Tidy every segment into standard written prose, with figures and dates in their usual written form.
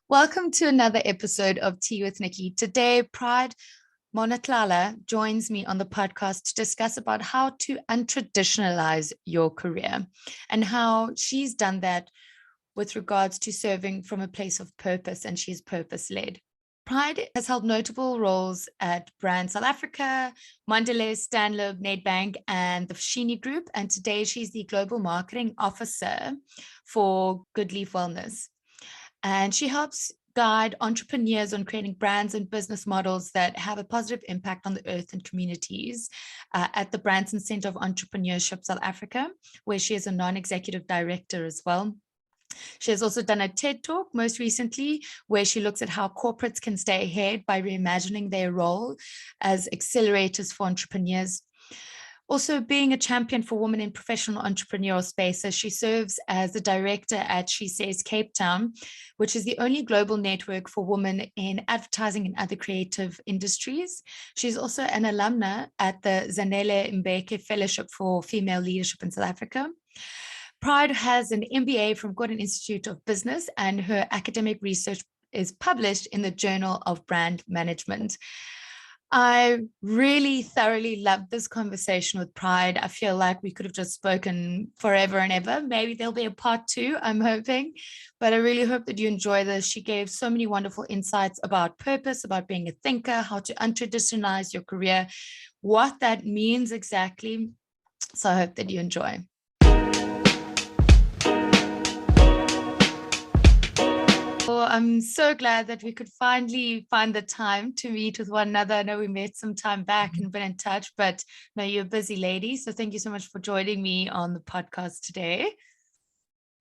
Welcome to another episode of Tea with Nikki. Today, Pride Maunatlala joins me on the podcast to discuss about how to untraditionalize your career and how she's done that with regards to serving from a place of purpose, and she's purpose-led. Pride has held notable roles at Brands South Africa, Mondelez, STANLIB, Nedbank, and the Foschini Group, and today she's the Global Marketing Officer for GoodLeaf Wellness. And she helps guide entrepreneurs on creating brands and business models that have a positive impact on the earth and communities at the Branson Center of Entrepreneurship, South Africa, where she is a non-executive director as well. She has also done a TED Talk most recently, where she looks at how corporates can stay ahead by reimagining their role as accelerators for entrepreneurs. Also being a champion for women in professional entrepreneurial spaces, she serves as the director at She Says Cape Town, which is the only global network for women in advertising and other creative industries. She's also an alumna at the Zanele Mbeke Fellowship for Female Leadership in South Africa. Pride has an MBA from Gordon Institute of Business, and her academic research is published in the Journal of Brand Management. I really thoroughly loved this conversation with Pride. I feel like we could have just spoken forever and ever. Maybe there'll be a part 2, I'm hoping, but I really hope that you enjoy this. She gave so many wonderful insights about purpose, about being a thinker, how to untraditionalize your career, what that means exactly. So I hope that you enjoy. I'm so glad that we could finally find the time to meet with one another. I know we met some time back and been in touch, but no, you're a busy lady. So thank you so much for joining me on the podcast today.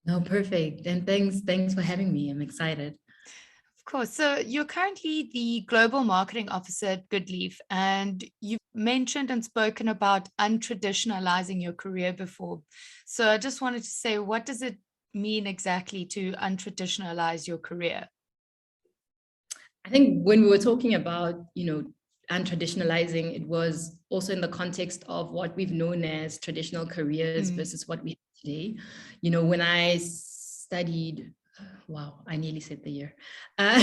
No, perfect. And thanks for having me. I'm excited. Of course. So you're currently the Global Marketing Officer at GoodLeaf, and you've mentioned and spoken about untraditionalizing your career before. So I just wanted to say, what does it mean exactly to untraditionalize your career? I think when we were talking about, untraditionalizing, it was also in the context of what we've known as traditional careers versus what we have today. When I studied, wow, I nearly said the year. My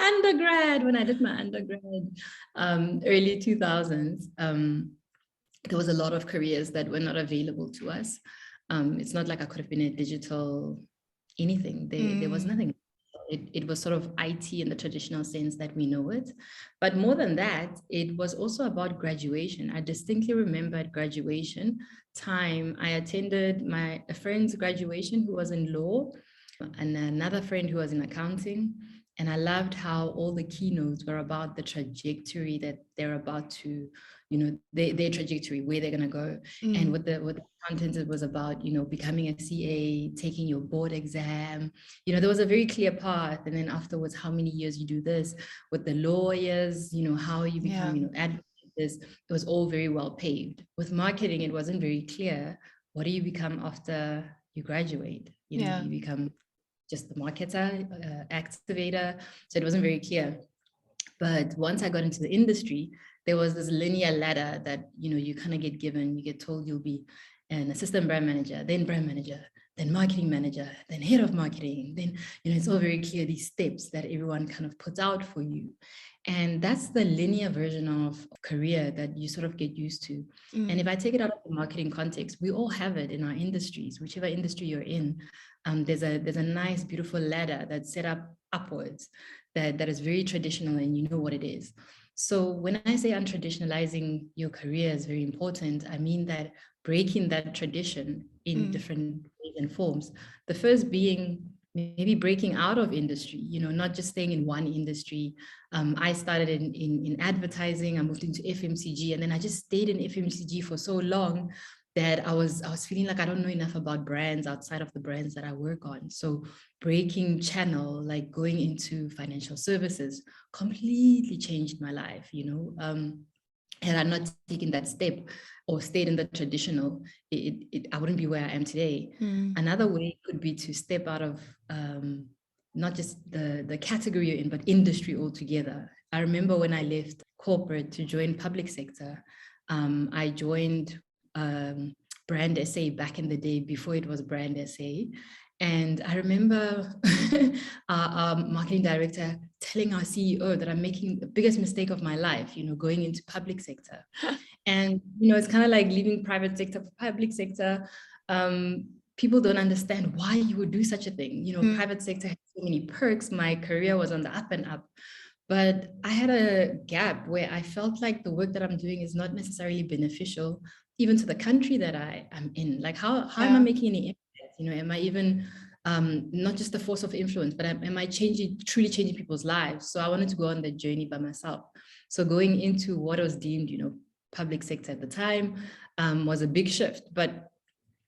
undergrad, when I did my undergrad, early 2000s, there was a lot of careers that were not available to us. It's not like I could have been a digital anything. There was nothing. It was sort of IT in the traditional sense that we know it. But more than that, it was also about graduation. I distinctly remember at graduation time, I attended a friend's graduation who was in law and another friend who was in accounting. And I loved how all the keynotes were about the trajectory that they're about to, their trajectory, where they're going to go. And with the content, it was about, becoming a CA, taking your board exam. There was a very clear path. And then afterwards, how many years you do this with the lawyers, how you become, advocates. It was all very well paved. With marketing, it wasn't very clear. What do you become after you graduate? You become just the marketer, activator. So it wasn't very clear. But once I got into the industry, there was this linear ladder that, you kind of get given. You get told you'll be an assistant brand manager, then marketing manager, then head of marketing. Then, it's all very clear, these steps that everyone kind of puts out for you. And that's the linear version of career that you sort of get used to. And if I take it out of the marketing context, we all have it in our industries, whichever industry you're in. There's a nice, beautiful ladder that's set up upwards that is very traditional, and you know what it is. So when I say untraditionalizing your career is very important, I mean that breaking that tradition in different ways and forms. The first being maybe breaking out of industry, not just staying in one industry. I started in advertising, I moved into FMCG, and then I just stayed in FMCG for so long that I was feeling like I don't know enough about brands outside of the brands that I work on. So breaking channel, like going into financial services, completely changed my life, Had I not taken that step or stayed in the traditional, I wouldn't be where I am today. Another way could be to step out of not just the category you're in, but industry altogether. I remember when I left corporate to join public sector, I joined Brand SA back in the day before it was Brand SA. And I remember our marketing director telling our CEO that I'm making the biggest mistake of my life, going into public sector. And, it's kind of like leaving private sector for public sector. People don't understand why you would do such a thing. Private sector has so many perks. My career was on the up and up. But I had a gap where I felt like the work that I'm doing is not necessarily beneficial, even to the country that I'm in. Like, how am I making any impact? Am I even not just the force of influence, but am I truly changing people's lives? So I wanted to go on that journey by myself. So going into what was deemed, public sector at the time was a big shift. But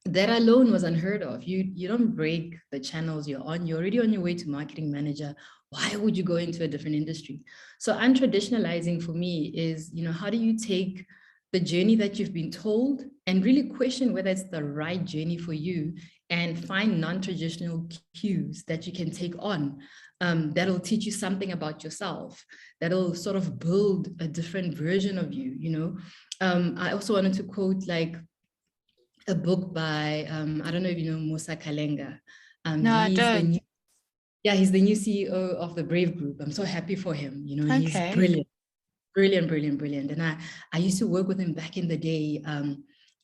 that alone was unheard of. You don't break the channels you're on. You're already on your way to marketing manager. Why would you go into a different industry? So untraditionalizing for me is, how do you take the journey that you've been told and really question whether it's the right journey for you and find non-traditional cues that you can take on that'll teach you something about yourself, that'll sort of build a different version of you, I also wanted to quote like a book by, I don't know if you know Musa Kalenga. No, I don't. He's the new CEO of the Brave Group. I'm so happy for him. He's brilliant. And I used to work with him back in the day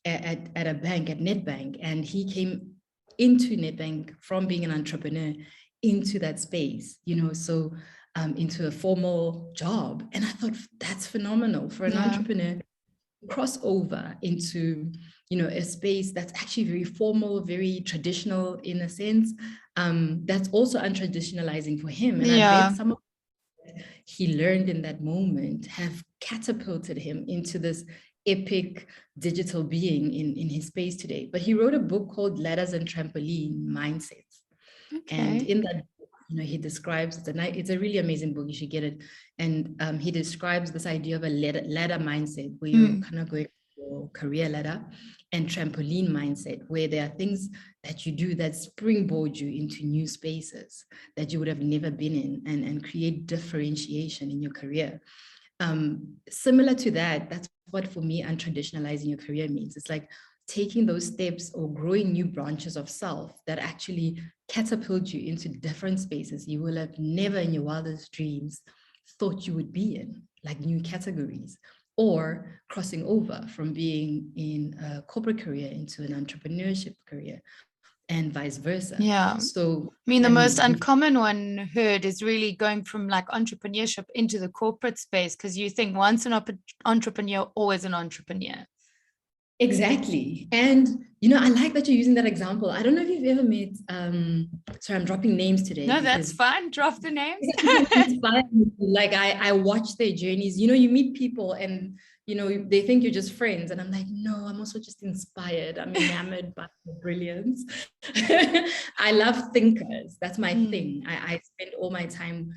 at a bank, at Nedbank. And he came into Nedbank from being an entrepreneur into that space, so into a formal job. And I thought that's phenomenal for an entrepreneur to cross over into a space that's actually very formal, very traditional in a sense. That's also untraditionalizing for him. And I bet some of what he learned in that moment have catapulted him into this epic digital being in his space today. But he wrote a book called Ladders and Trampoline Mindsets. Okay. And in that book, he describes, it's a really amazing book, you should get it. And he describes this idea of a ladder mindset where you're kind of going your career ladder, and trampoline mindset, where there are things that you do that springboard you into new spaces that you would have never been in and create differentiation in your career. Similar to that, that's what for me untraditionalizing your career means. It's like taking those steps or growing new branches of self that actually catapult you into different spaces you will have never in your wildest dreams thought you would be in, like new categories, or crossing over from being in a corporate career into an entrepreneurship career, and vice versa. Yeah. So I mean, the most uncommon one heard is really going from like entrepreneurship into the corporate space, because you think once an entrepreneur, always an entrepreneur. Exactly. And, I like that you're using that example. I don't know if you've ever met, sorry, I'm dropping names today. No, that's fine. Drop the names. Like I watch their journeys. You meet people and, they think you're just friends. And I'm like, no, I'm also just inspired. I'm enamored by the brilliance. I love thinkers. That's my thing. I spend all my time,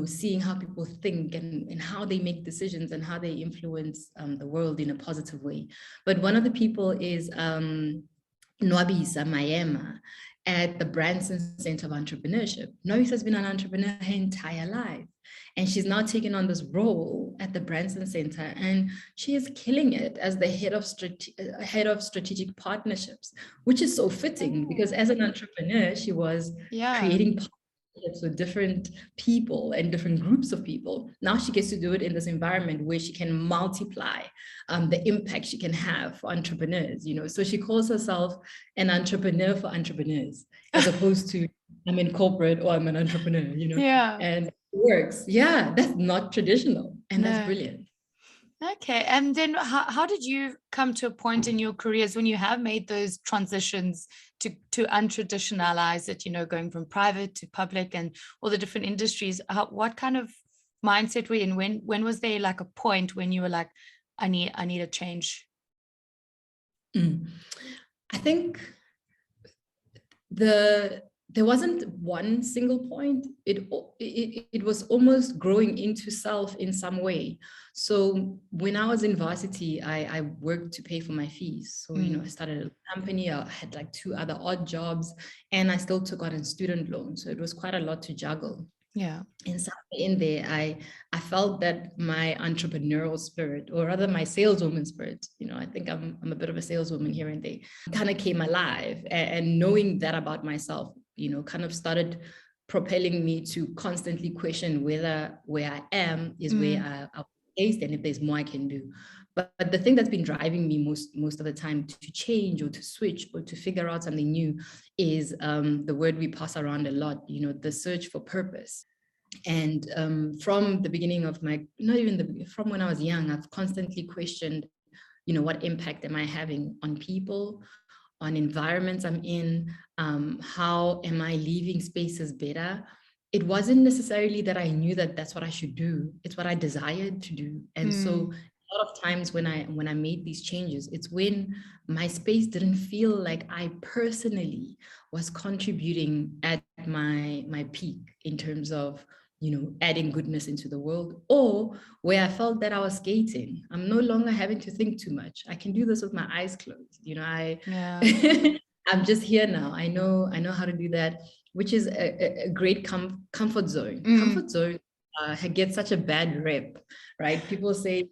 seeing how people think and how they make decisions and how they influence the world in a positive way. But one of the people is Nwabisa Mayema at the Branson Center of Entrepreneurship. Nwabisa has been an entrepreneur her entire life. And she's now taken on this role at the Branson Center, and she is killing it as the head of strategic partnerships, which is so fitting because as an entrepreneur, she was creating partnerships with different people and different groups of people. Now she gets to do it in this environment where she can multiply the impact she can have for entrepreneurs. So she calls herself an entrepreneur for entrepreneurs, as opposed to I'm in corporate or I'm an entrepreneur. And works. Yeah, that's not traditional, and that's brilliant. Okay. And then how did you come to a point in your careers when you have made those transitions to untraditionalize it, going from private to public and all the different industries? What kind of mindset were you in? When was there like a point when you were like, I need a change? I think there wasn't one single point. It was almost growing into self in some way. So when I was in varsity, I worked to pay for my fees. So, I started a company, I had like 2 other odd jobs, and I still took out a student loan. So it was quite a lot to juggle. Yeah. And somewhere in there, I felt that my entrepreneurial spirit, or rather my saleswoman spirit, I think I'm a bit of a saleswoman here and there, kind of came alive. And knowing that about myself kind of started propelling me to constantly question whether where I am is where I'm placed, and if there's more I can do. But the thing that's been driving me most of the time to change or to switch or to figure out something new is the word we pass around a lot, the search for purpose. And from the beginning of from when I was young, I've constantly questioned, what impact am I having on people, on environments I'm in? How am I leaving spaces better? It wasn't necessarily that I knew that that's what I should do. It's what I desired to do. And so a lot of times when I made these changes, it's when my space didn't feel like I personally was contributing at my peak in terms of, adding goodness into the world, or where I felt that I was skating. I'm no longer having to think too much. I can do this with my eyes closed. I'm just here now. I know how to do that, which is a great comfort zone. Comfort zone gets such a bad rep, right? People say,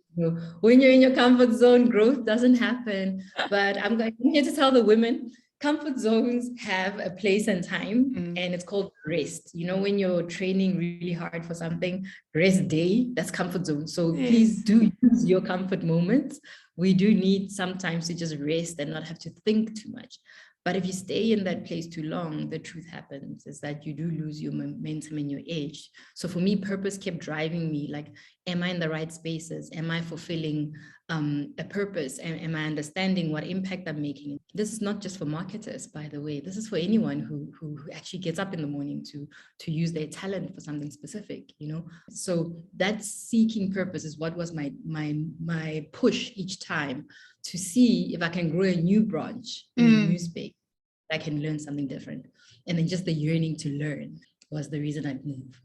when you're in your comfort zone, growth doesn't happen. But I'm here to tell the women, comfort zones have a place and time, and it's called rest. When you're training really hard for something, rest day, that's comfort zone. So please do use your comfort moments. We do need sometimes to just rest and not have to think too much. But if you stay in that place too long, the truth happens is that you do lose your momentum and your edge. So for me, purpose kept driving me. Like, am I in the right spaces? Am I fulfilling a purpose? And am I understanding what impact I'm making? This is not just for marketers, by the way. This is for anyone who actually gets up in the morning to use their talent for something specific, So that seeking purpose is what was my push each time, to see if I can grow a new branch in a new space. I can learn something different. And then just the yearning to learn was the reason I'd move.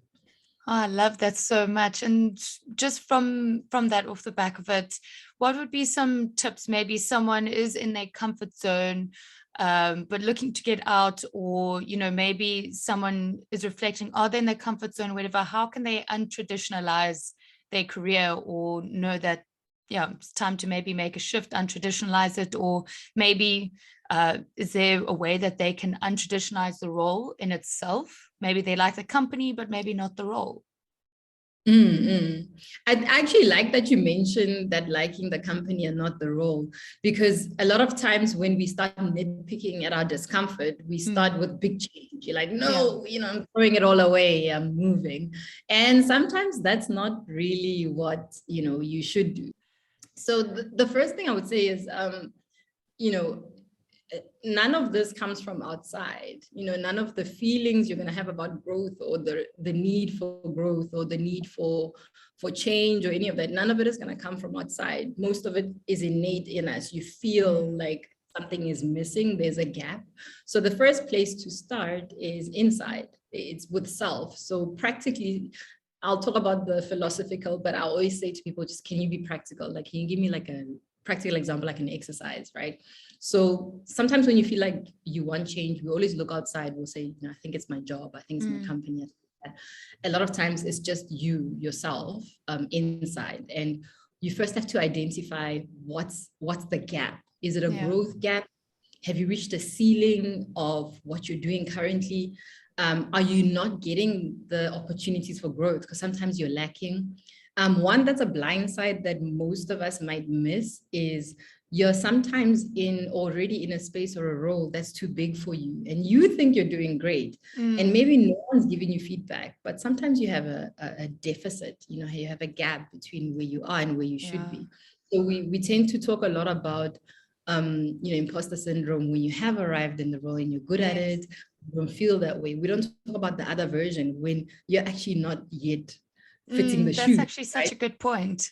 Oh, I love that so much. And just from that, off the back of it, what would be some tips? Maybe someone is in their comfort zone, but looking to get out, or, maybe someone is reflecting, are they in their comfort zone, whatever, how can they untraditionalize their career, or know that, it's time to maybe make a shift, untraditionalize it, or maybe is there a way that they can untraditionalize the role in itself? Maybe they like the company, but maybe not the role. I actually like that you mentioned that liking the company and not the role, because a lot of times when we start nitpicking at our discomfort, we start with big change. You're like, no, I'm throwing it all away, I'm moving. And sometimes that's not really what, you should do. So the first thing I would say is, none of this comes from outside. None of the feelings you're going to have about growth, or the need for growth, or the need for change, or any of that, none of it is going to come from outside. Most of it is innate in us. You feel like something is missing, there's a gap. So the first place to start is inside. It's with self. So practically, I'll talk about the philosophical, but I always say to people, just, can you be practical? Like, can you give me like a practical example, like an exercise, right? So sometimes when you feel like you want change, we always look outside. We'll say, I think it's my job. I think it's my company. A lot of times it's just yourself inside. And you first have to identify what's the gap. Is it a growth gap? Have you reached the ceiling of what you're doing currently? Are you not getting the opportunities for growth? Because sometimes you're lacking. One that's a blind side that most of us might miss is you're sometimes already in a space or a role that's too big for you, and you think you're doing great, and maybe no one's giving you feedback, but sometimes you have a deficit, you have a gap between where you are and where you should be. So we tend to talk a lot about imposter syndrome when you have arrived in the role and you're good at it. We don't feel that way. We don't talk about the other version when you're actually not yet fitting the shoe. That's actually such a good point.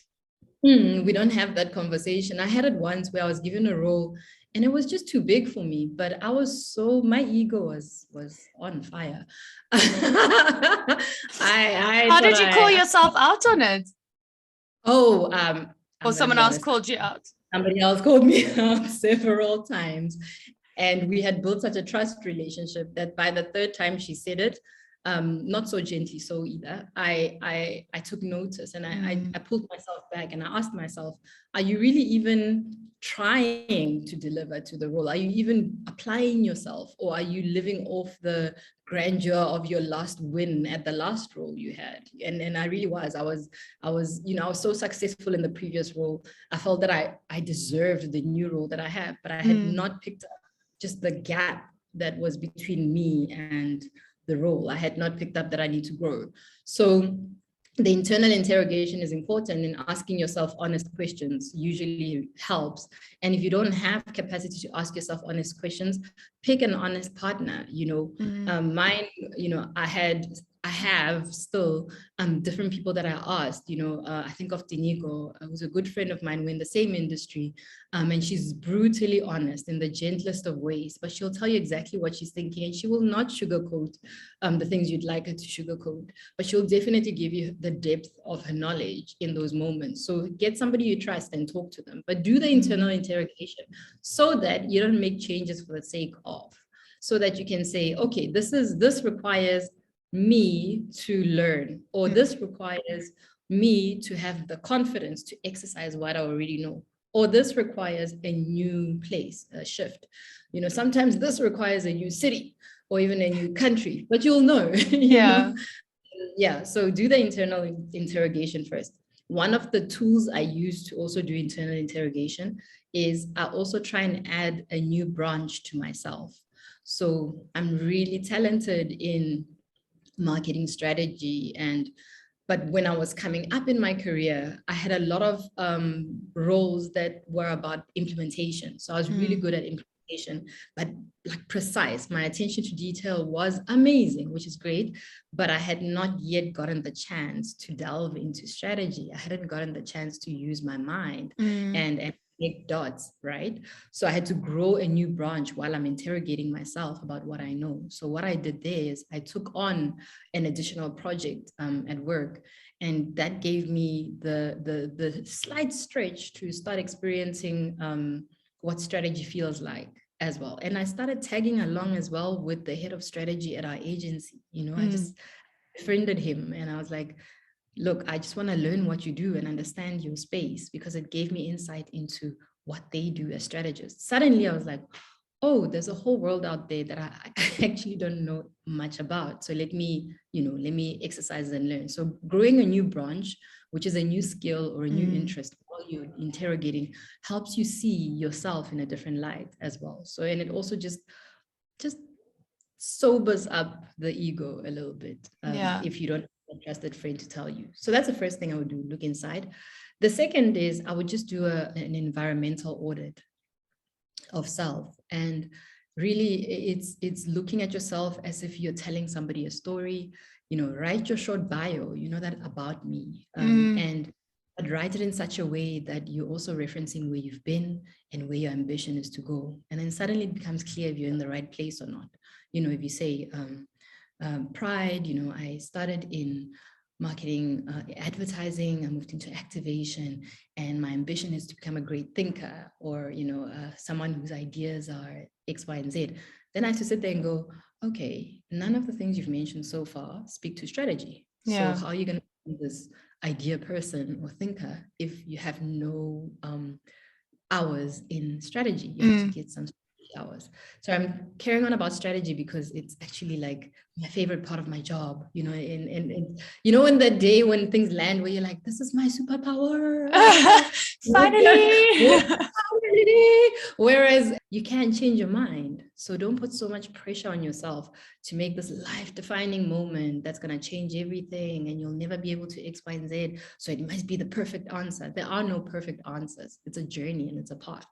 We don't have that conversation. I had it once where I was given a role and it was just too big for me, but my ego was on fire. How did you call yourself out on it? Or someone else called you out? Somebody else called me out several times. And we had built such a trust relationship that by the third time she said it, not so gently so either, I took notice, and I pulled myself back, and I asked myself, are you really even trying to deliver to the role? Are you even applying yourself, or are you living off the grandeur of your last win at the last role you had? And I really was. I was so successful in the previous role. I felt that I deserved the new role that I have, but I had not picked up just the gap that was between me and the role. I had not picked up that I need to grow. So the internal interrogation is important, and asking yourself honest questions usually helps. And if you don't have capacity to ask yourself honest questions, pick an honest partner. Mine, I have still different people that I asked. I think of Diniko, who's a good friend of mine. We're in the same industry, and she's brutally honest in the gentlest of ways, but she'll tell you exactly what she's thinking, and she will not sugarcoat the things you'd like her to sugarcoat, but she'll definitely give you the depth of her knowledge in those moments. So get somebody you trust and talk to them, but do the internal interrogation so that you don't make changes for the sake of, so that you can say, okay, this requires me to learn, or this requires me to have the confidence to exercise what I already know, or this requires a new place, a shift. Sometimes this requires a new city or even a new country, but you'll know. Yeah, so do the internal interrogation first. One of the tools I use to also do internal interrogation is I also try and add a new branch to myself. So I'm really talented in marketing strategy, but when I was coming up in my career, I had a lot of roles that were about implementation. So I was really good at implementation, but like precise. My attention to detail was amazing, which is great, but I had not yet gotten the chance to delve into strategy. I hadn't gotten the chance to use my mind and connect dots, right? So I had to grow a new branch while I'm interrogating myself about what I know. So what I did there is I took on an additional project at work, and that gave me the slight stretch to start experiencing what strategy feels like as well. And I started tagging along as well with the head of strategy at our agency. I just befriended him, and I was like, look, I just want to learn what you do and understand your space, because it gave me insight into what they do as strategists. Suddenly I was like, oh, there's a whole world out there that I actually don't know much about. So let me exercise and learn. So growing a new branch, which is a new skill or a new interest while you're interrogating, helps you see yourself in a different light as well. So, and it also just sobers up the ego a little bit if you don't have a trusted friend to tell you. So that's the first thing I would do, look inside. The second is I would just do an environmental audit of self. And really it's looking at yourself as if you're telling somebody a story. Write your short bio, that about me, but write it in such a way that you're also referencing where you've been and where your ambition is to go. And then suddenly it becomes clear if you're in the right place or not. If you say pride, I started in marketing, advertising, I moved into activation, and my ambition is to become a great thinker, or someone whose ideas are X, Y, and Z. Then I have to sit there and go, okay, none of the things you've mentioned so far speak to strategy. So how are you going to be this idea person or thinker if you have no hours in strategy? You have to get some hours. So I'm carrying on about strategy because it's actually like my favorite part of my job, and in the day when things land where you're like, this is my superpower. Finally. Whereas you can't change your mind. So don't put so much pressure on yourself to make this life-defining moment that's going to change everything, and you'll never be able to X, Y, and Z. So it must be the perfect answer. There are no perfect answers. It's a journey and it's a path.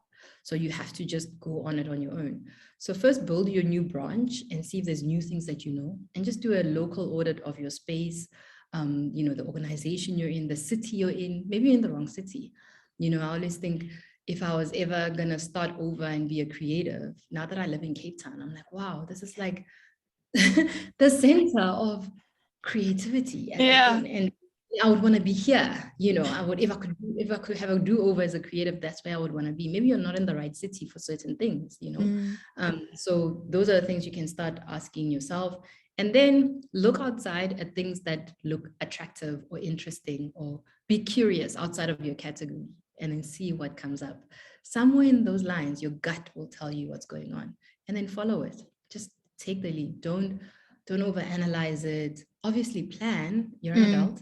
So you have to just go on it on your own. So first build your new branch and see if there's new things that you know, and just do a local audit of your space, the organization you're in, the city you're in. Maybe you're in the wrong city. I always think if I was ever going to start over and be a creative, now that I live in Cape Town, I'm like, wow, this is like the center of creativity. And I would want to be here. I would, if I could have a do-over as a creative, that's where I would want to be. Maybe you're not in the right city for certain things, So those are the things you can start asking yourself. And then look outside at things that look attractive or interesting, or be curious outside of your category, and then see what comes up. Somewhere in those lines, your gut will tell you what's going on, and then follow it. Just take the lead. Don't overanalyze it. Obviously plan, you're an adult.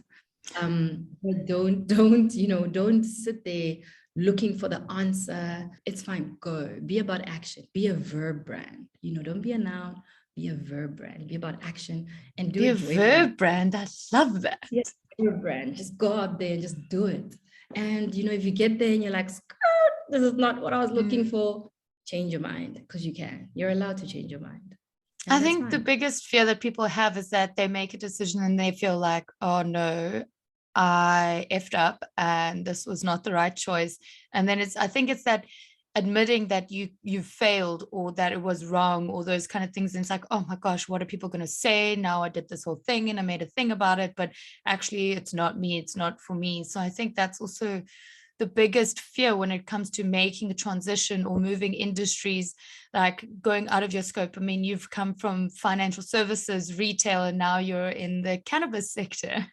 But don't sit there looking for the answer. It's fine. Go. Be about action. Be a verb brand. Don't be a noun. Be a verb brand. Be about action and do Be it a joyfully. verb brand. I love that. Yes, verb brand. Just go out there and just do it. And if you get there and you're like, skirt, this is not what I was looking for, change your mind, because you can. You're allowed to change your mind. I think the biggest fear that people have is that they make a decision and they feel like, oh no, I effed up and this was not the right choice. And then I think it's that admitting that you failed, or that it was wrong, or those kind of things. And it's like, oh my gosh, what are people going to say? Now I did this whole thing and I made a thing about it, but actually it's not me. It's not for me. So I think that's also the biggest fear when it comes to making a transition or moving industries, like going out of your scope. I mean, you've come from financial services, retail, and now you're in the cannabis sector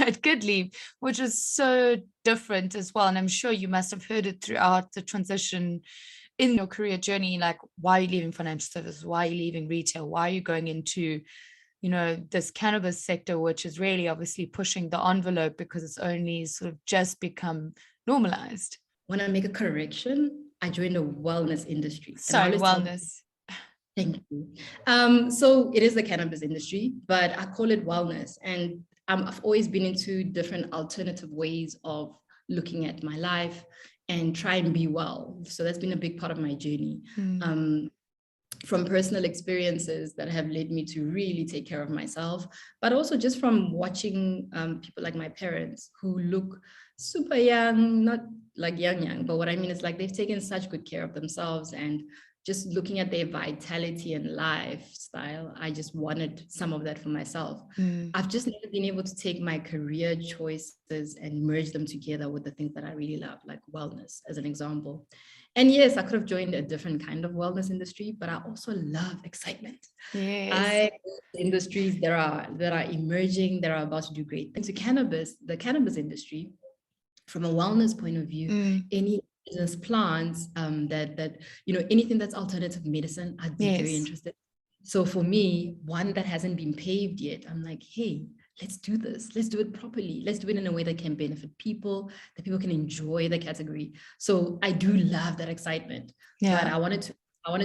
at GoodLeaf, which is so different as well. And I'm sure you must have heard it throughout the transition in your career journey, like, why are you leaving financial services? Why are you leaving retail? Why are you going into this cannabis sector, which is really obviously pushing the envelope because it's only sort of just become normalized? Want to make a correction? I joined the wellness industry. Sorry, wellness. Thank you. So it is the cannabis industry, but I call it wellness. And I've always been into different alternative ways of looking at my life and try and be well. So that's been a big part of my journey. From personal experiences that have led me to really take care of myself, but also just from watching people like my parents who look super young, not like young, but what I mean is like they've taken such good care of themselves, and just looking at their vitality and lifestyle, I just wanted some of that for myself. I've just never been able to take my career choices and merge them together with the things that I really love, like wellness as an example. And yes, I could have joined a different kind of wellness industry, but I also love excitement. Yes. I industries that are emerging, that are about to do great. Into cannabis, the cannabis industry, from a wellness point of view, any business plans that anything that's alternative medicine, I'd be very interested. So for me, one that hasn't been paved yet, I'm like, hey, let's do this. Let's do it properly. Let's do it in a way that can benefit people, that people can enjoy the category. So I do love that excitement. But I wanted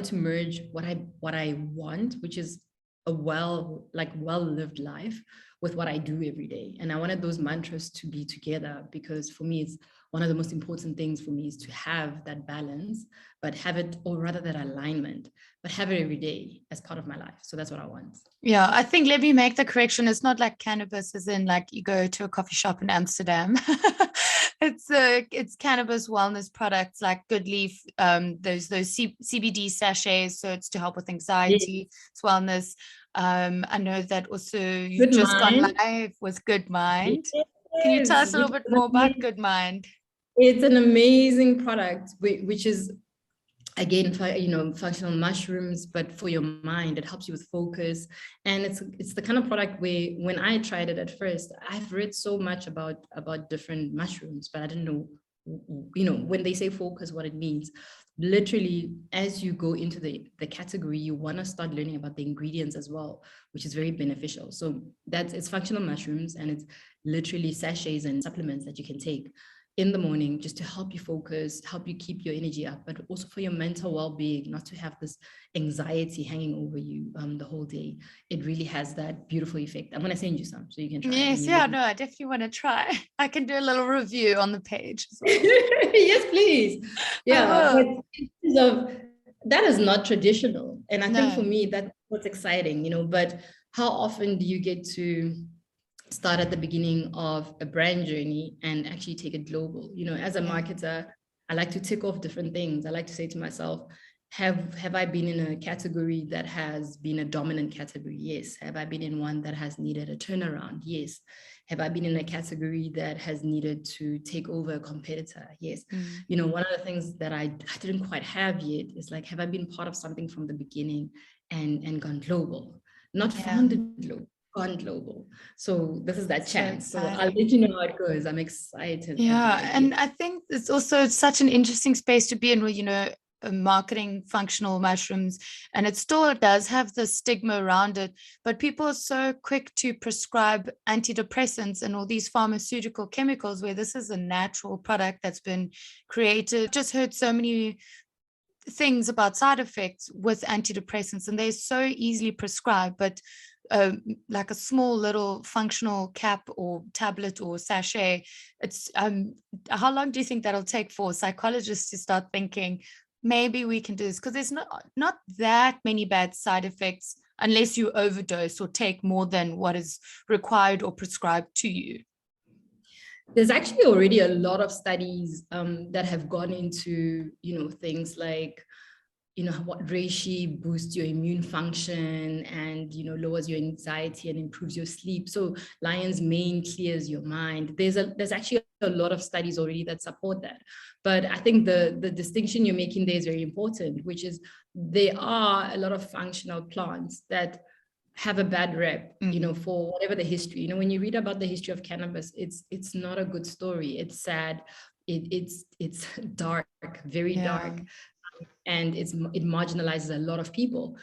to merge what I want, which is a well-lived life, with what I do every day. And I wanted those mantras to be together, because for me, it's one of the most important things for me is to have that balance, but have it, or rather that alignment, but have it every day as part of my life. So that's what I want. Yeah, I think, let me make the correction. It's not like cannabis as in like you go to a coffee shop in Amsterdam. It's cannabis wellness products like GoodLeaf, those CBD sachets. So it's to help with anxiety, it's wellness. I know that also you've just gone live with Good Mind. Can you tell us a little bit more about Good Mind? It's an amazing product, which is, again, functional mushrooms, but for your mind. It helps you with focus. And it's the kind of product where, when I tried it at first, I've read so much about different mushrooms, but I didn't know, when they say focus, what it means. Literally, as you go into the category, you want to start learning about the ingredients as well, which is very beneficial. So it's functional mushrooms, and it's literally sachets and supplements that you can take in the morning, just to help you focus, help you keep your energy up, but also for your mental well-being, not to have this anxiety hanging over you the whole day. It really has that beautiful effect. I'm going to send you some so you can try. Yes, no, I definitely want to try. I can do a little review on the page as well. Yes, please. Yeah, but that is not traditional. And I think for me, that's what's exciting, but how often do you get to start at the beginning of a brand journey and actually take it global? As a marketer, I like to tick off different things. I like to say to myself, have I been in a category that has been a dominant category? Yes. Have I been in one that has needed a turnaround? Yes. Have I been in a category that has needed to take over a competitor? Yes. One of the things that I didn't quite have yet is like, have I been part of something from the beginning and gone global? not founded global, gone global. So this is that chance. So I'll exciting. let you know how it goes. I'm excited. Yeah, and I think it's also such an interesting space to be in where, you know, marketing functional mushrooms, and it still does have the stigma around it, but people are so quick to prescribe antidepressants and all these pharmaceutical chemicals where this is a natural product that's been created. Just heard so many things about side effects with antidepressants, and they're so easily prescribed, but like a small little functional cap or tablet or sachet, it's how long do you think that'll take for psychologists to start thinking maybe we can do this? Because there's not that many bad side effects unless you overdose or take more than what is required or prescribed to you. There's actually already a lot of studies that have gone into, things like, what reishi boosts your immune function and, lowers your anxiety and improves your sleep. So lion's mane clears your mind. There's actually a lot of studies already that support that. But I think the distinction you're making there is very important, which is there are a lot of functional plants that have a bad rep, for whatever the history. When you read about the history of cannabis, it's not a good story. It's sad. It's dark, very dark, and it marginalizes a lot of people.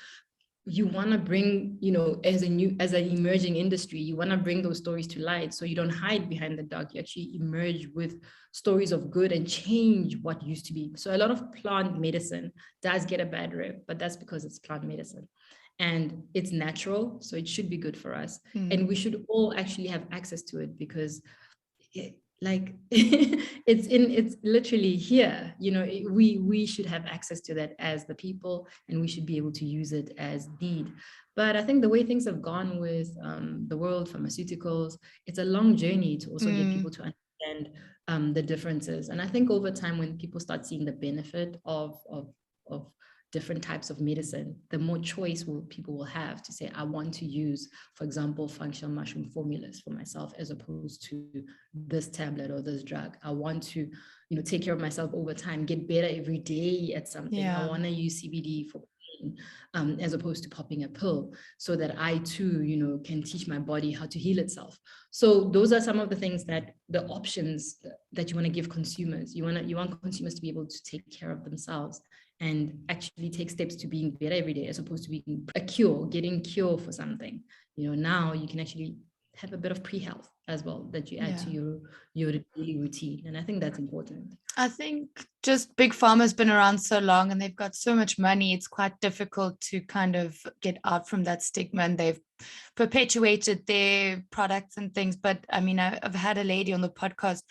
You want to bring, as an emerging industry, you want to bring those stories to light, so you don't hide behind the dark. You actually emerge with stories of good and change what used to be. So a lot of plant medicine does get a bad rep, but that's because it's plant medicine. And it's natural, so it should be good for us. And we should all actually have access to it, because it's literally here. We should have access to that as the people, and we should be able to use it as need. But I think the way things have gone with the world, pharmaceuticals, it's a long journey to also get people to understand the differences. And I think over time, when people start seeing the benefit of different types of medicine, the more choice people will have to say, I want to use, for example, functional mushroom formulas for myself, as opposed to this tablet or this drug. I want to, take care of myself over time, get better every day at something. I want to use CBD for pain, as opposed to popping a pill, so that I too, can teach my body how to heal itself. So those are some of the things the options that you want to give consumers. You want consumers to be able to take care of themselves and actually take steps to being better every day, as opposed to being getting cure for something. Now you can actually have a bit of pre-health as well that you add to your daily routine. And I think that's important. I think just Big Pharma's been around so long and they've got so much money, it's quite difficult to kind of get out from that stigma, and they've perpetuated their products and things. But I mean, I've had a lady on the podcast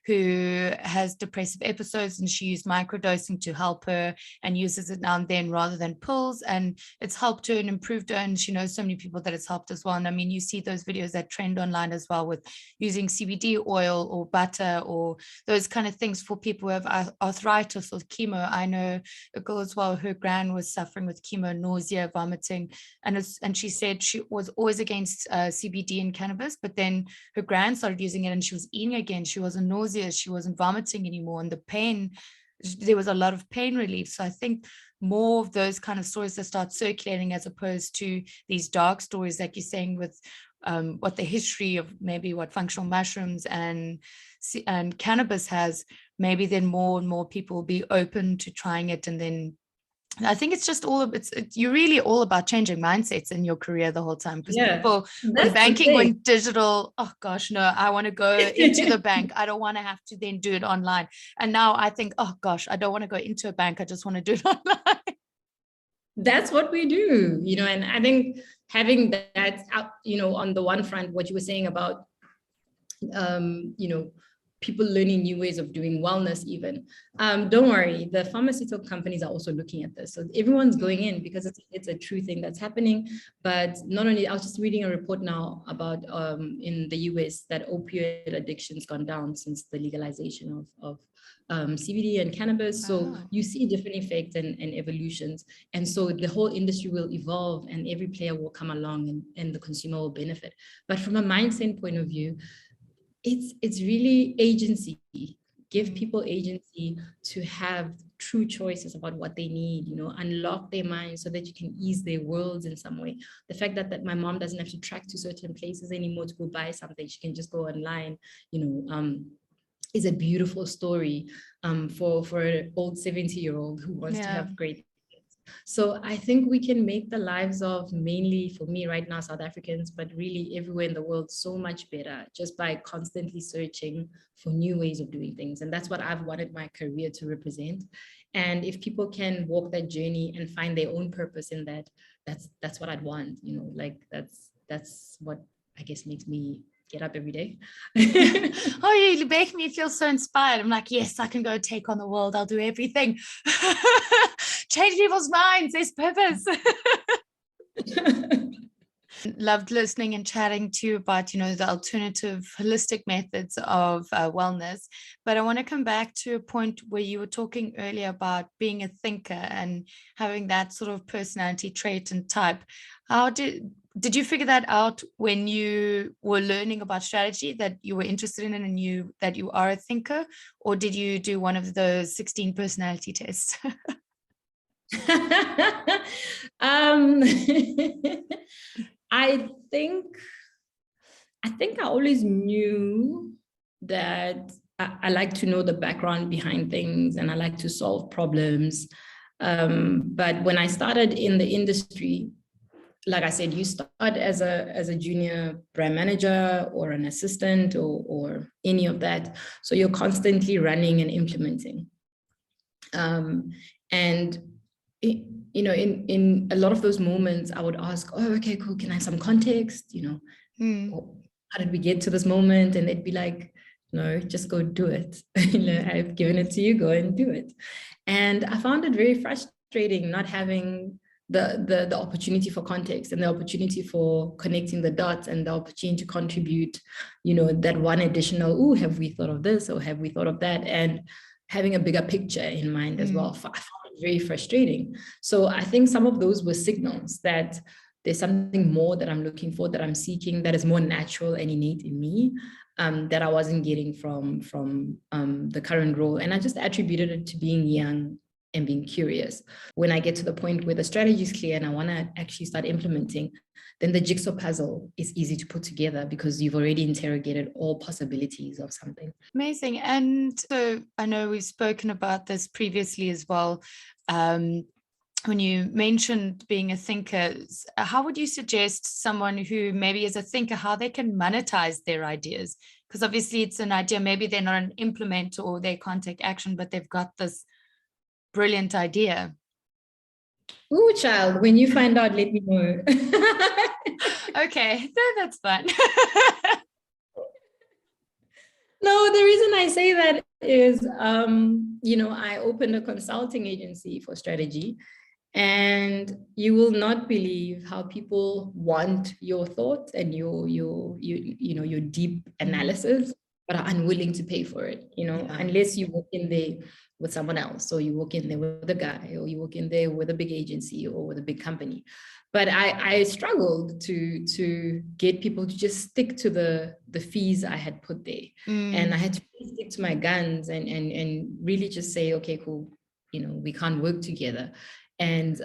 who has depressive episodes, and she used microdosing to help her and uses it now and then rather than pills, and it's helped her and improved her, and she knows so many people that it's helped as well. And I mean, you see those videos that trend online as well with using CBD oil or butter or those kind of things for people who have arthritis or chemo. I know a girl as well, her gran was suffering with chemo, nausea, vomiting, and she said she was always against CBD and cannabis, but then her gran started using it and she was eating again. She wasn't nauseous, she wasn't vomiting anymore, and the pain, there was a lot of pain relief. So I think more of those kind of stories that start circulating, as opposed to these dark stories like you're saying with what the history of maybe what functional mushrooms and cannabis has, maybe then more and more people will be open to trying it. And then I think it's just you're really all about changing mindsets in your career the whole time, because people, when banking went digital, oh gosh, no, I want to go into the bank. I don't want to have to then do it online. And now I think, oh gosh, I don't want to go into a bank. I just want to do it online. That's what we do, and I think having that, on the one front, what you were saying about, people learning new ways of doing wellness even. Don't worry, the pharmaceutical companies are also looking at this. So everyone's going in because it's a true thing that's happening. But not only, I was just reading a report now about in the US that opioid addiction's gone down since the legalization of CBD and cannabis. So you see different effects and evolutions. And so the whole industry will evolve and every player will come along and the consumer will benefit. But from a mindset point of view, it's really agency. give people agency to have true choices about what they need, unlock their minds so that you can ease their worlds in some way. The fact that my mom doesn't have to track to certain places anymore to go buy something, she can just go online, is a beautiful story for an old 70-year-old who wants to have great. So I think we can make the lives of, mainly for me right now, South Africans, but really everywhere in the world, so much better just by constantly searching for new ways of doing things. And that's what I've wanted my career to represent. And if people can walk that journey and find their own purpose in that, that's what I'd want, that's what I guess makes me get up every day. Oh, you make me feel so inspired. I'm like, yes, I can go take on the world. I'll do everything. Change people's minds. There's purpose. Loved listening and chatting to you about, the alternative holistic methods of wellness. But I want to come back to a point where you were talking earlier about being a thinker and having that sort of personality trait and type. How did you figure that out when you were learning about strategy, that you were interested in it and you that you are a thinker, or did you do one of those 16 personality tests? I think I always knew that I like to know the background behind things and I like to solve problems. But when I started in the industry, like I said, you start as a junior brand manager or an assistant or any of that. So you're constantly running and implementing. In a lot of those moments, I would ask, oh, okay, cool. Can I have some context? How did we get to this moment? And they'd be like, no, just go do it. I've given it to you, go and do it. And I found it very frustrating not having the opportunity for context and the opportunity for connecting the dots and the opportunity to contribute, that one additional, have we thought of this or have we thought of that? And having a bigger picture in mind as well. I found it very frustrating. So I think some of those were signals that there's something more that I'm looking for, that I'm seeking, that is more natural and innate in me, that I wasn't getting from the current role. And I just attributed it to being young and being curious. When I get to the point where the strategy is clear and I want to actually start implementing, then the jigsaw puzzle is easy to put together because you've already interrogated all possibilities of something. Amazing. And so I know we've spoken about this previously as well. When you mentioned being a thinker, how would you suggest someone who maybe is a thinker, how they can monetize their ideas? Because obviously it's an idea, maybe they're not an implementer or they can't take action, but they've got this brilliant idea. Ooh, child, when you find out, let me know. Okay, that's fine. No, the reason I say that is, I opened a consulting agency for strategy, and you will not believe how people want your thoughts and your deep analysis, but are unwilling to pay for it, unless you walk in there with someone else. So you walk in there with a guy, or you walk in there with a big agency or with a big company. But I struggled to get people to just stick to the fees I had put there. And I had to stick to my guns and really just say, okay, cool, we can't work together, and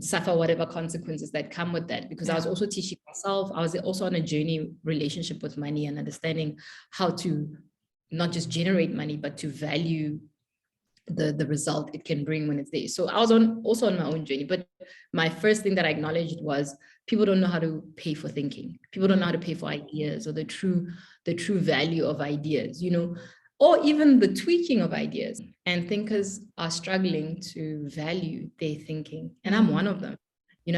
suffer whatever consequences that come with that. Because I was also teaching myself. I was also on a journey relationship with money and understanding how to not just generate money, but to value the result it can bring when it's there. So I was also on my own journey. But my first thing that I acknowledged was people don't know how to pay for thinking. People don't know how to pay for ideas or the true value of ideas, or even the tweaking of ideas. And thinkers are struggling to value their thinking. And I'm one of them.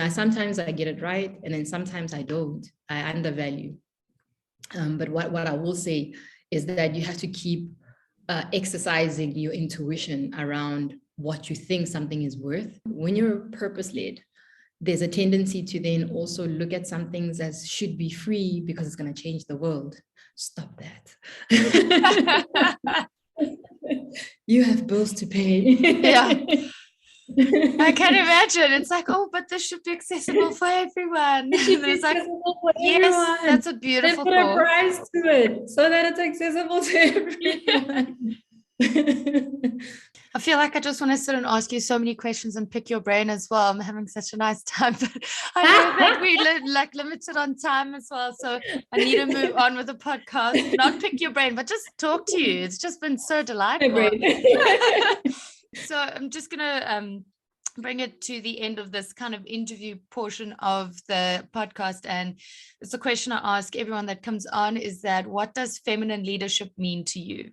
Sometimes I get it right, and then sometimes I don't. I undervalue. But what I will say is that you have to keep exercising your intuition around what you think something is worth. When you're purpose-led, there's a tendency to then also look at some things as should be free because it's going to change the world. Stop that. You have bills to pay. Yeah. I can imagine. It's like, oh, but this should be accessible for everyone. It's like, yes, that's a beautiful thought. They put a price to it so that it's accessible to everyone. I feel like I just want to sit and ask you so many questions and pick your brain as well. I'm having such a nice time, but I know that we limited on time as well. So I need to move on with the podcast, not pick your brain, but just talk to you. It's just been so delightful. So I'm just going to bring it to the end of this kind of interview portion of the podcast. And it's a question I ask everyone that comes on is that, what does feminine leadership mean to you?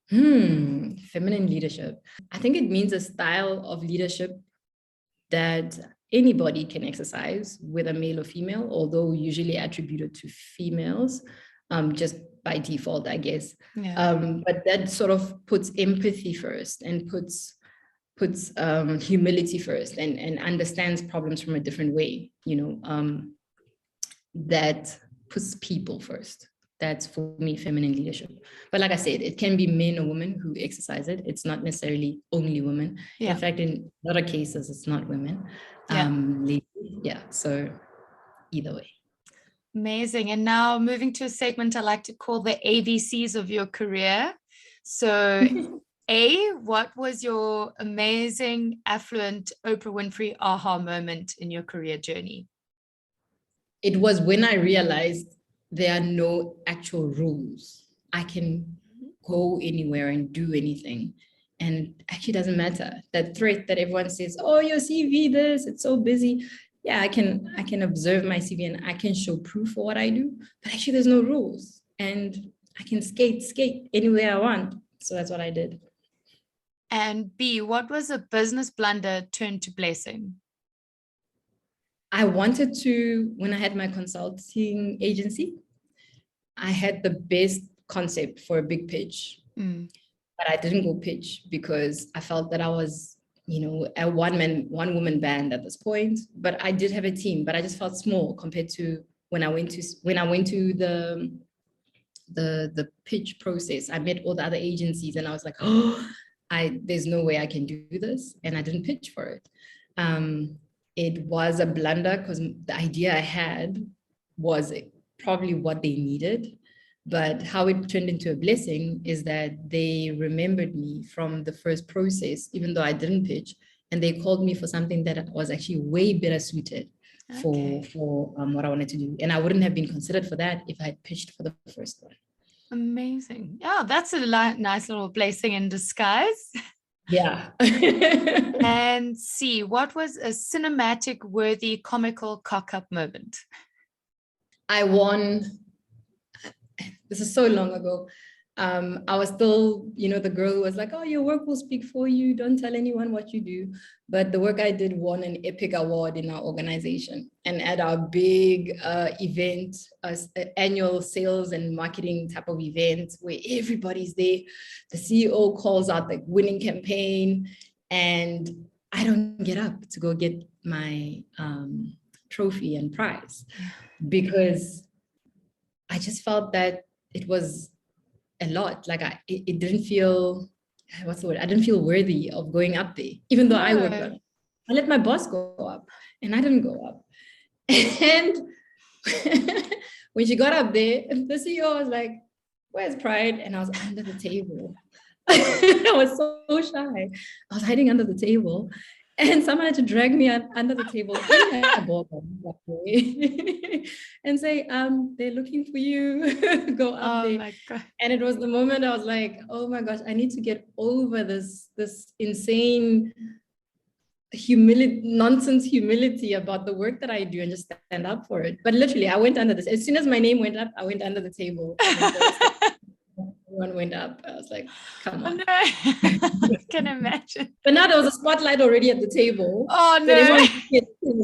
Feminine leadership. I think it means a style of leadership that anybody can exercise, whether male or female, although usually attributed to females, just by default, I guess. Yeah. But that sort of puts empathy first and puts humility first and understands problems from a different way, that puts people first. That's for me, feminine leadership. But like I said, it can be men or women who exercise it. It's not necessarily only women. Yeah. In fact, in a lot of cases, it's not women. So either way. Amazing. And now moving to a segment I like to call the ABCs of your career. So A, what was your amazing, affluent Oprah Winfrey aha moment in your career journey? It was when I realized there are no actual rules. I can go anywhere and do anything. And actually doesn't matter. That threat that everyone says, oh, your CV, this, it's so busy. Yeah, I can observe my CV and I can show proof for what I do, but actually there's no rules. And I can skate anywhere I want. So that's what I did. And B, what was a business blunder turned to blessing? I wanted to, when I had my consulting agency, I had the best concept for a big pitch, but I didn't go pitch because I felt that I was, a one woman band at this point. But I did have a team, but I just felt small compared to when I went to the pitch process. I met all the other agencies, and I was like, there's no way I can do this, and I didn't pitch for it. It was a blunder because the idea I had was probably what they needed, but how it turned into a blessing is that they remembered me from the first process, even though I didn't pitch, and they called me for something that was actually way better suited for what I wanted to do. And I wouldn't have been considered for that if I had pitched for the first one. Amazing. Yeah, that's a nice little blessing in disguise. Yeah. And C, what was a cinematic worthy comical cock-up moment? I won. This is so long ago. I was still, the girl who was like, oh, your work will speak for you. Don't tell anyone what you do. But the work I did won an epic award in our organization. And at our big event, annual sales and marketing type of event where everybody's there, the CEO calls out the winning campaign, and I don't get up to go get my trophy and prize because I just felt that it was a lot. Like it didn't feel, what's the word? I didn't feel worthy of going up there, even though I worked on it. I let my boss go up and I didn't go up. And when she got up there, the CEO was like, where's pride? And I was under the table. I was so shy. I was hiding under the table. And someone had to drag me under the table and say, they're looking for you. Go up there. My God. And it was the moment I was like, oh my gosh, I need to get over this insane nonsense humility about the work that I do and just stand up for it. But literally, I went under this. As soon as my name went up, I went under the table. Everyone went up. I was like, come on. Oh, no. I can imagine. But now there was a spotlight already at the table. Oh, no. So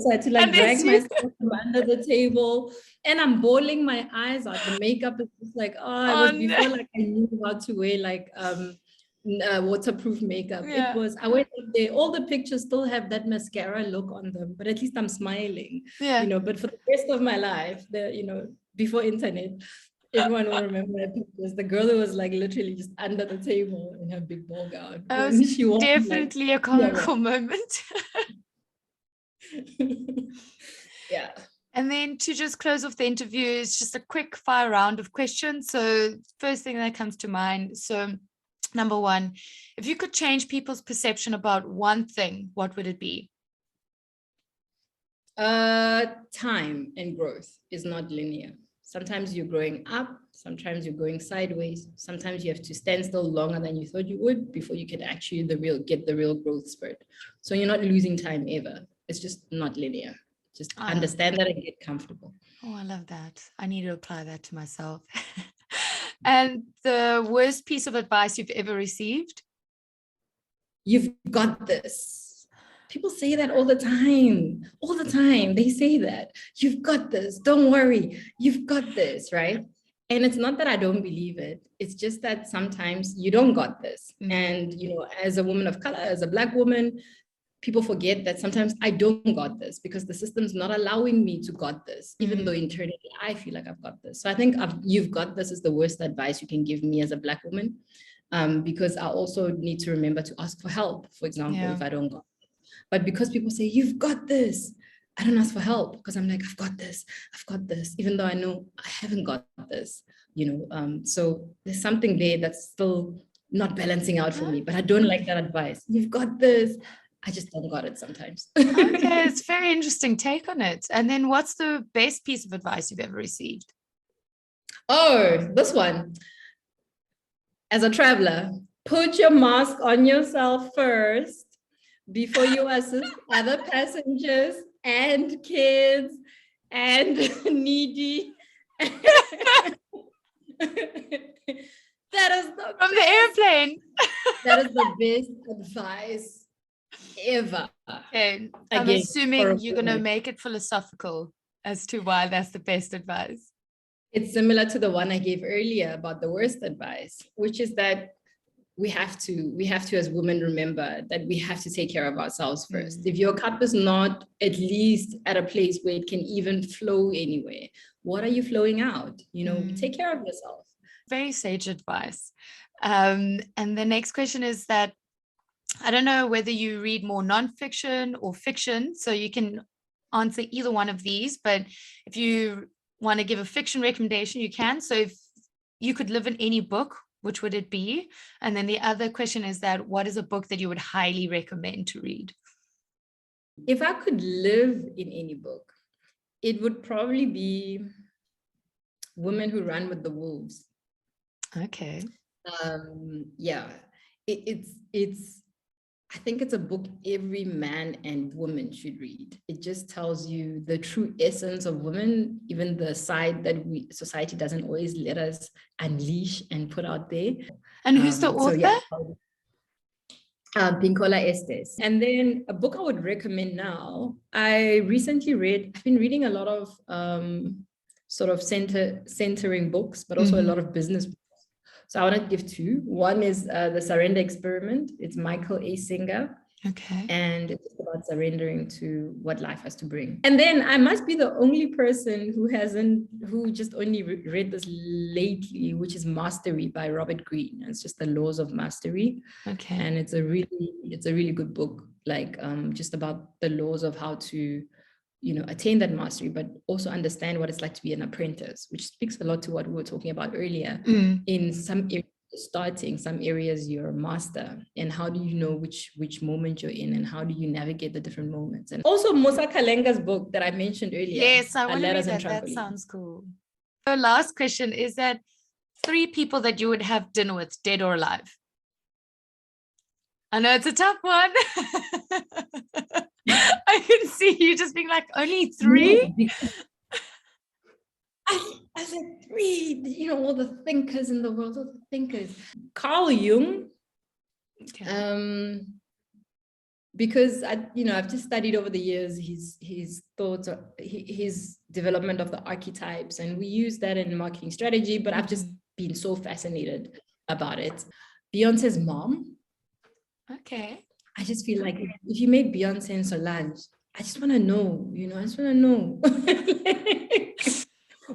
I had to drag myself from under the table. And I'm bawling my eyes out. The makeup is just like, it was before I knew how to wear waterproof makeup. Yeah. I went up there. All the pictures still have that mascara look on them, but at least I'm smiling. Yeah. But for the rest of my life, before internet, everyone will remember that pictures. The girl who was literally just under the table in her big ball gown. That was definitely a comical moment. Yeah. And then to just close off the interview, it's just a quick fire round of questions. So first thing that comes to mind. So Number one, if you could change people's perception about one thing, what would it be? Time and growth is not linear. Sometimes you're growing up, sometimes you're going sideways, sometimes you have to stand still longer than you thought you would before you can actually get the real growth spurt. So you're not losing time ever. It's just not linear. Just understand that and get comfortable. Oh, I love that. I need to apply that to myself. And the worst piece of advice you've ever received? You've got this. People say that all the time. All the time. They say that. You've got this. Don't worry. You've got this, right? And it's not that I don't believe it. It's just that sometimes you don't got this. And, you know, as a woman of color, as a Black woman, people forget that sometimes I don't got this because the system's not allowing me to got this, even though internally I feel like I've got this. So I think you've got this is the worst advice you can give me as a Black woman, because I also need to remember to ask for help, for example, if I don't got it. But because people say, you've got this, I don't ask for help because I'm like, I've got this, even though I know I haven't got this, you know. So there's something there that's still not balancing out for me, but I don't like that advice. You've got this. I just don't got it sometimes. Okay, it's a very interesting take on it. And then what's the best piece of advice you've ever received? Oh, this one. As a traveler, put your mask on yourself first before you assist other passengers and kids and needy. That is from the airplane. That is the best advice ever. Okay. I'm assuming you're going to make it philosophical as to why that's the best advice. It's similar to the one I gave earlier about the worst advice, which is that we have to as women remember that we have to take care of ourselves first. If your cup is not at least at a place where it can even flow anywhere, what are you flowing out? You know, take care of yourself. Very sage advice. And the next question is that I don't know whether you read more nonfiction or fiction, so you can answer either one of these, but if you want to give a fiction recommendation, you can. So if you could live in any book, which would it be? And then the other question is that what is a book that you would highly recommend to read? If I could live in any book, it would probably be Women Who Run with the Wolves. Okay. Yeah, it's I think it's a book every man and woman should read. It just tells you the true essence of women, even the side that society doesn't always let us unleash and put out there. And who's the author? So yeah, Pinkola Estes. And then a book I would recommend now, I've been reading a lot of sort of centering books, but also a lot of business books. So I want to give two. One is The Surrender Experiment. It's Michael A. Singer. Okay. And it's about surrendering to what life has to bring. And then I must be the only person who just only read this lately, which is Mastery by Robert Greene. It's just the laws of mastery. Okay. And it's a really good book, like just about the laws of how to, you know, attain that mastery, but also understand what it's like to be an apprentice, which speaks a lot to what we were talking about earlier. In some areas, some areas you're a master, and how do you know which moment you're in, and how do you navigate the different moments? And also Musa Kalenga's book that I mentioned earlier. Yes, I want to read that. That sounds cool. The last question is that 3 people that you would have dinner with, dead or alive. I know it's a tough one. I can see you just being like, only 3? No, I said 3, you know, all the thinkers in the world, all the thinkers. Carl Jung, because I've just studied over the years his thoughts, his development of the archetypes, and we use that in marketing strategy, but I've just been so fascinated about it. Beyonce's mom. Okay. I just feel like if you made Beyonce and Solange, I just want to know, I just want to know.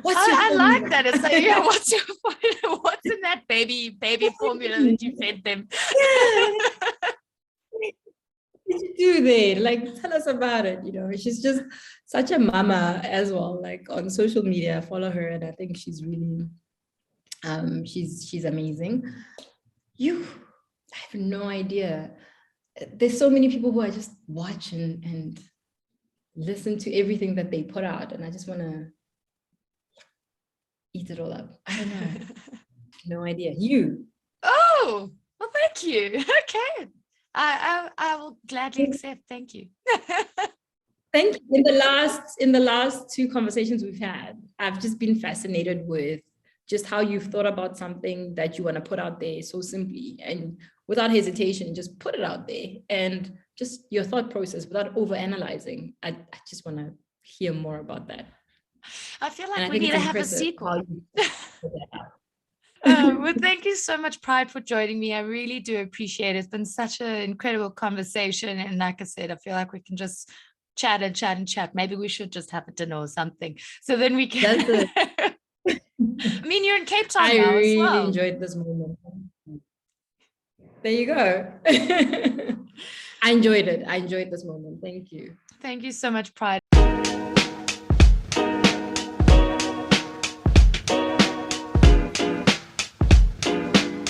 I like that. It's like, yeah, what's in that baby formula that you fed them? What did you do there? Like, tell us about it. She's just such a mama as well. Like on social media, I follow her, and I think she's really, she's amazing. I have no idea. There's so many people who I just watch and listen to everything that they put out, and I just want to eat it all up. I don't know. No idea. Oh, well, thank you. Okay. I will gladly accept. Thank you. Thank you. In the last 2 conversations we've had, I've just been fascinated with just how you've thought about something that you want to put out there so simply and without hesitation, just put it out there, and just your thought process without overanalyzing. I just want to hear more about that. I feel like we need to have a sequel. Well, thank you so much, Pride, for joining me. I really do appreciate it. It's been such an incredible conversation. And like I said, I feel like we can just chat and chat and chat. Maybe we should just have a dinner or something. So then we can. I mean, you're in Cape Town now as well. I really enjoyed this moment. There you go. I enjoyed it. I enjoyed this moment. Thank you. Thank you so much, Pride.